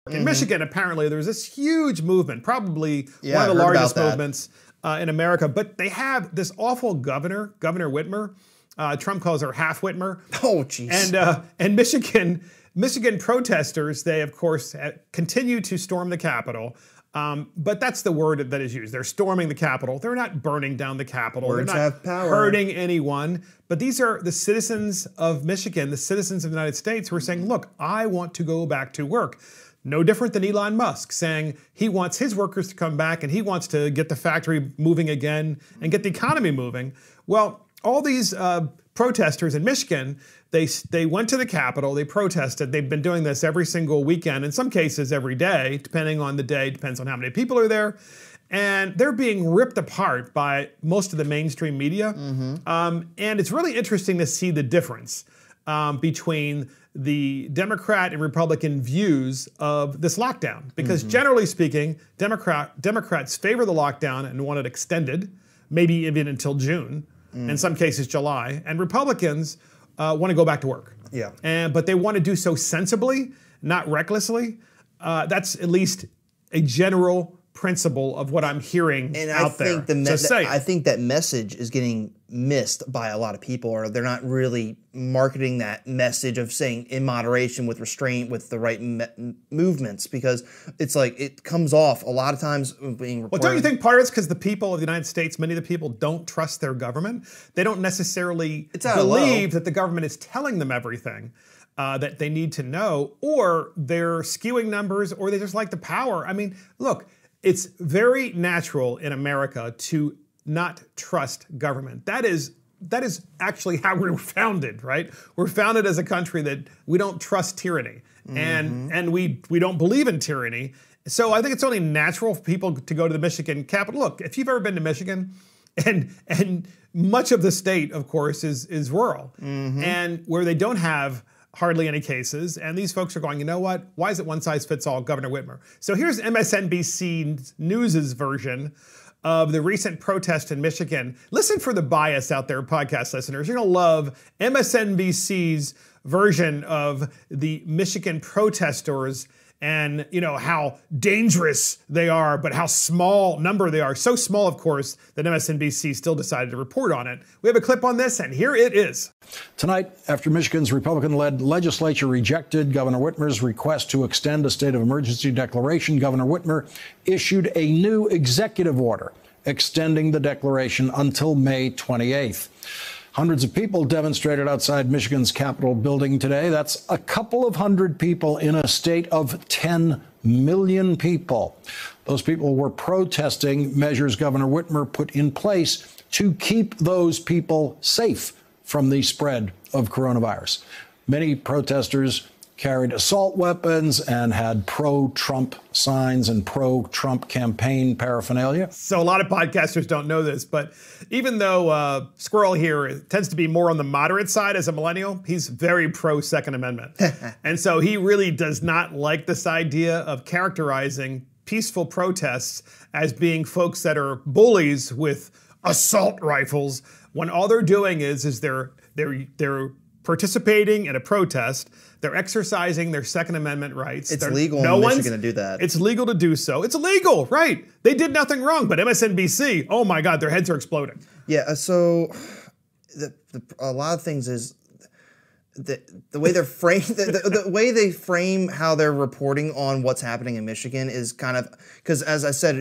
In Michigan, apparently, there's this huge movement, probably Yeah, one of the I heard largest about that. movements in America. But they have this awful governor, Governor Whitmer. Trump calls her half Whitmer. Oh, jeez. And Michigan protesters, they of course continue to storm the Capitol. But that's the word that is used. They're storming the Capitol. They're not burning down the Capitol. Words They're not have power. hurting anyone. But these are the citizens of Michigan, the citizens of the United States who are saying, look, I want to go back to work. No different than Elon Musk saying he wants his workers to come back and he wants to get the factory moving again and get the economy moving. Well, all these protesters in Michigan, they went to the Capitol, they protested. They've been doing this every single weekend, in some cases every day, depending on the day, depends on how many people are there. And they're being ripped apart by most of the mainstream media. And it's really interesting to see the difference between the Democrat and Republican views of this lockdown. Because generally speaking, Democrats favor the lockdown and want it extended, maybe even until June, in some cases July. And Republicans want to go back to work. Yeah. But they want to do so sensibly, not recklessly. That's at least a general principle of what I'm hearing out there. I think that message is getting missed by a lot of people, or they're not really marketing that message of saying in moderation, with restraint, with the right movements, because it's like it comes off a lot of times being reported. Well, don't you think part of it's because the people of the United States, many of the people don't trust their government? They don't necessarily believe that the government is telling them everything that they need to know, or they're skewing numbers, or they just like the power. I mean, look, it's very natural in America to not trust government. That is actually how we were founded, right? We're founded as a country that we don't trust tyranny, and we don't believe in tyranny. So I think it's only natural for people to go to the Michigan Capitol. Look, if you've ever been to Michigan, and much of the state, of course, is rural, and where they don't have hardly any cases, and these folks are going, you know what? Why is it one size fits all, Governor Whitmer? So here's MSNBC News' version of the recent protest in Michigan. Listen for the bias out there, podcast listeners. You're gonna love MSNBC's version of the Michigan protesters and how dangerous they are, but how small number they are. So small, of course, that MSNBC still decided to report on it. We have a clip on this, and here it is. Tonight, after Michigan's Republican-led legislature rejected Governor Whitmer's request to extend a state of emergency declaration, Governor Whitmer issued a new executive order extending the declaration until May 28th. Hundreds of people demonstrated outside Michigan's Capitol building today. That's a couple of hundred people in a state of 10 million people. Those people were protesting measures Governor Whitmer put in place to keep those people safe from the spread of coronavirus. Many protesters carried assault weapons and had pro-Trump signs and pro-Trump campaign paraphernalia. So a lot of podcasters don't know this, but even though Squirrel here tends to be more on the moderate side as a millennial, he's very pro-Second Amendment. And so he really does not like this idea of characterizing peaceful protests as being folks that are bullies with assault rifles, when all they're doing is they're participating in a protest. They're exercising their Second Amendment rights. It's legal in Michigan to do that. It's legal to do so. It's illegal, right? They did nothing wrong, but MSNBC, oh my God, their heads are exploding. Yeah, so a lot of things is the way they're framed, the way they frame how they're reporting on what's happening in Michigan is kind of, because as I said,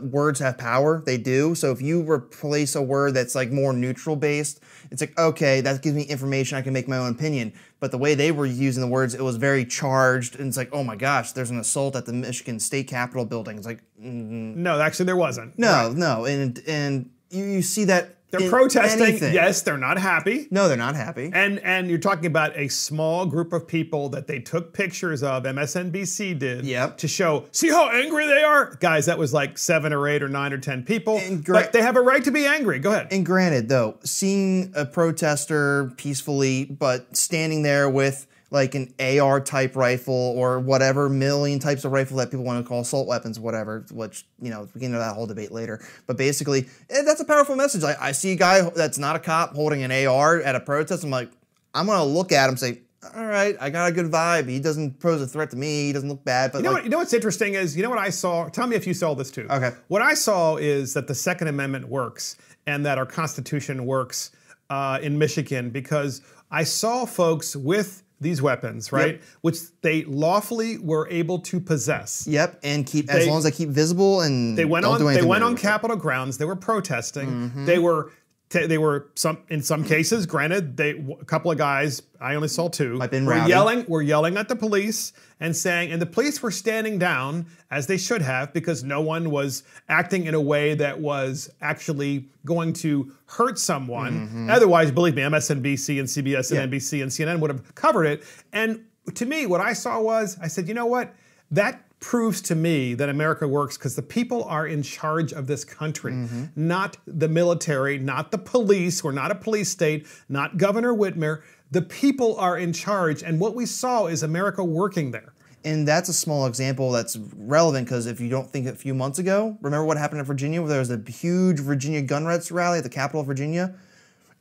words have power. They do. So if you replace a word that's like more neutral based, it's like, okay, that gives me information. I can make my own opinion. But the way they were using the words, it was very charged. And it's like, oh my gosh, there's an assault at the Michigan State Capitol building. It's like, no, actually there wasn't. No, no. And you see that. They're protesting. Anything. Yes, they're not happy. No, they're not happy. And you're talking about a small group of people that they took pictures of, MSNBC did, to show, see how angry they are? Guys, that was like 7 or 8 or 9 or 10 people. But they have a right to be angry. Go ahead. And granted, though, seeing a protester peacefully, but standing there with like an AR type rifle or whatever million types of rifle that people want to call assault weapons, whatever, which, we can get into that whole debate later. But basically, that's a powerful message. I see a guy that's not a cop holding an AR at a protest. I'm like, I'm going to look at him and say, all right, I got a good vibe. He doesn't pose a threat to me. He doesn't look bad. But you know what's interesting is, you know what I saw? Tell me if you saw this too. Okay. What I saw is that the Second Amendment works and that our Constitution works in Michigan, because I saw folks with these weapons, right, yep. which they lawfully were able to possess. Yep, and keep as long as they keep visible and they went don't on. do anything They went on Capitol grounds. They were protesting. Mm-hmm. They were in some cases. Granted, a couple of guys. I only saw two. Were yelling at the police and saying, and the police were standing down, as they should have, because no one was acting in a way that was actually going to hurt someone. Mm-hmm. Otherwise, believe me, MSNBC and CBS and NBC and CNN would have covered it. And to me, what I saw was, I said, you know what? That proves to me that America works because the people are in charge of this country, not the military, not the police. We're not a police state, not Governor Whitmer. The people are in charge, and what we saw is America working there. And that's a small example that's relevant, because if you don't think a few months ago, remember what happened in Virginia where there was a huge Virginia gun rights rally at the Capitol of Virginia?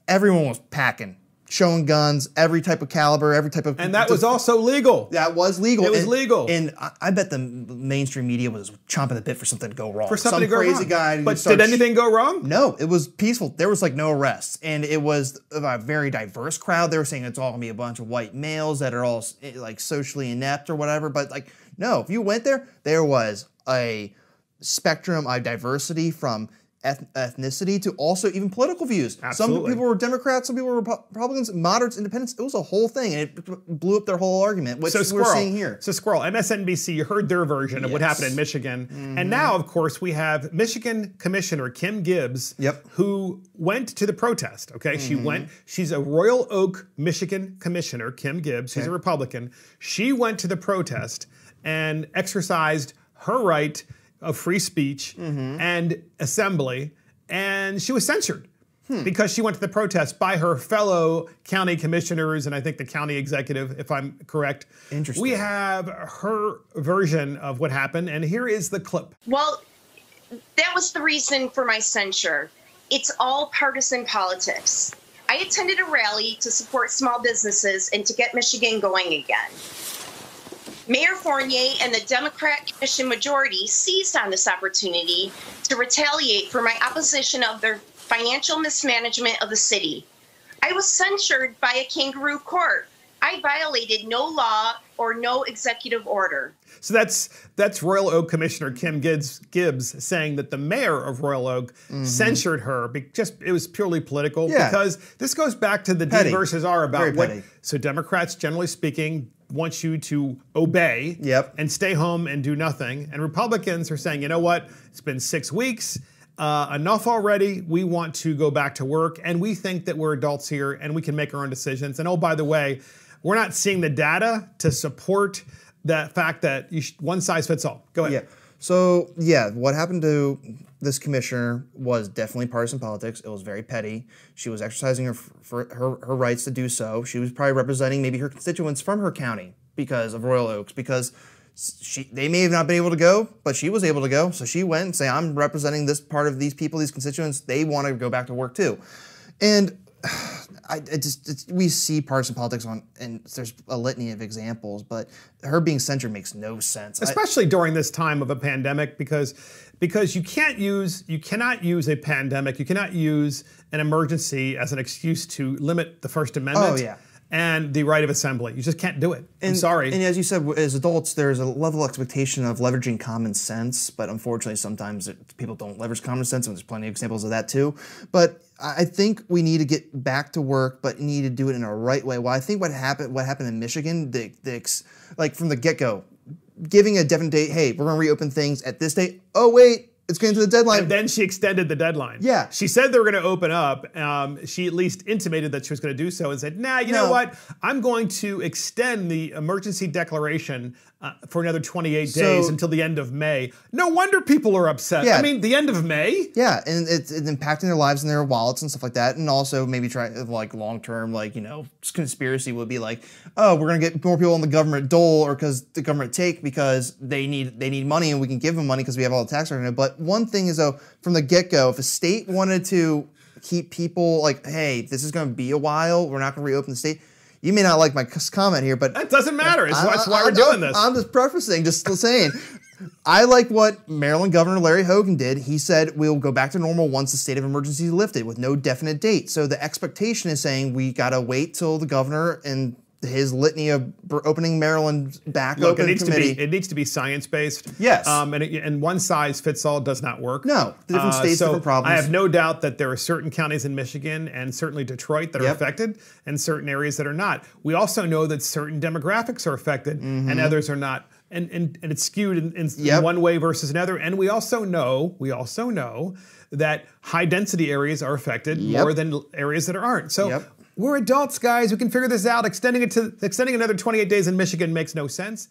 Everyone was packing. Showing guns, every type of caliber, every type of... And that was also legal. That was legal. It was legal. And I bet the mainstream media was chomping the bit for something to go wrong. For something to go wrong. Some crazy guy... But did anything go wrong? No, it was peaceful. There was like no arrests. And it was a very diverse crowd. They were saying it's all going to be a bunch of white males that are all like socially inept or whatever. But like, no, if you went there was a spectrum of diversity from ethnicity to also even political views. Absolutely. Some people were Democrats, some people were Republicans, moderates, independents. It was a whole thing, and it blew up their whole argument, which we're seeing here. So Squirrel, MSNBC, you heard their version of what happened in Michigan. And now, of course, we have Michigan Commissioner Kim Gibbs, who went to the protest, okay? She's a Royal Oak, Michigan Commissioner, Kim Gibbs. She's a Republican. She went to the protest and exercised her right of free speech and assembly, and she was censured because she went to the protest by her fellow county commissioners and I think the county executive, if I'm correct. Interesting. We have her version of what happened, and here is the clip. Well, that was the reason for my censure. It's all partisan politics. I attended a rally to support small businesses and to get Michigan going again. Mayor Fournier and the Democrat Commission majority seized on this opportunity to retaliate for my opposition of their financial mismanagement of the city. I was censured by a kangaroo court. I violated no law or no executive order. So that's Royal Oak Commissioner Kim Gibbs saying that the mayor of Royal Oak censured her. It was purely political because this goes back to the D versus R about what. So Democrats, generally speaking, want you to obey and stay home and do nothing. And Republicans are saying, you know what? It's been 6 weeks. Enough already. We want to go back to work. And we think that we're adults here and we can make our own decisions. And oh, by the way, we're not seeing the data to support that fact that one size fits all. Go ahead. Yeah. So, what happened to this commissioner was definitely partisan politics. It was very petty. She was exercising her rights to do so. She was probably representing maybe her constituents from her county because of Royal Oaks, because they may have not been able to go, but she was able to go. So she went and said, I'm representing this part of these people, these constituents. They want to go back to work too. And we see partisan politics and there's a litany of examples, but her being censured makes no sense. Especially during this time of a pandemic, because you cannot use a pandemic, you cannot use an emergency as an excuse to limit the First Amendment. And the right of assembly. You just can't do it. I'm sorry. And as you said, as adults, there's a level of expectation of leveraging common sense, but unfortunately sometimes people don't leverage common sense, and there's plenty of examples of that too. But I think we need to get back to work, but need to do it in a right way. Well, I think what happened in Michigan, like from the get-go, giving a definite date, hey, we're going to reopen things at this date. Oh, wait. It's getting to the deadline. And then she extended the deadline. Yeah. She said they were going to open up. She at least intimated that she was going to do so and said, nah, you know what? I'm going to extend the emergency declaration for another 28 days until the end of May. No wonder people are upset. Yeah. I mean, the end of May? Yeah, and it's impacting their lives and their wallets and stuff like that. And also maybe try like long-term, conspiracy would be like, oh, we're going to get more people on the government dole or because the government take because they need money and we can give them money because we have all the tax revenue. But one thing is, though, from the get-go, if a state wanted to keep people like, hey, this is going to be a while, we're not going to reopen the state, you may not like my comment here, but that doesn't matter. That's why we're doing this. I'm just prefacing, just saying. I like what Maryland Governor Larry Hogan did. He said we'll go back to normal once the state of emergency is lifted with no definite date. So the expectation is saying we got to wait till the governor and his litany of opening Maryland back open committee. It needs to be science-based. Yes. And one size fits all does not work. No. Different states, different problems. I have no doubt that there are certain counties in Michigan and certainly Detroit that are affected and certain areas that are not. We also know that certain demographics are affected and others are not. And it's skewed in one way versus another. And we also know that high-density areas are affected more than areas that aren't. So we're adults, guys. We can figure this out. Extending another 28 days in Michigan makes no sense.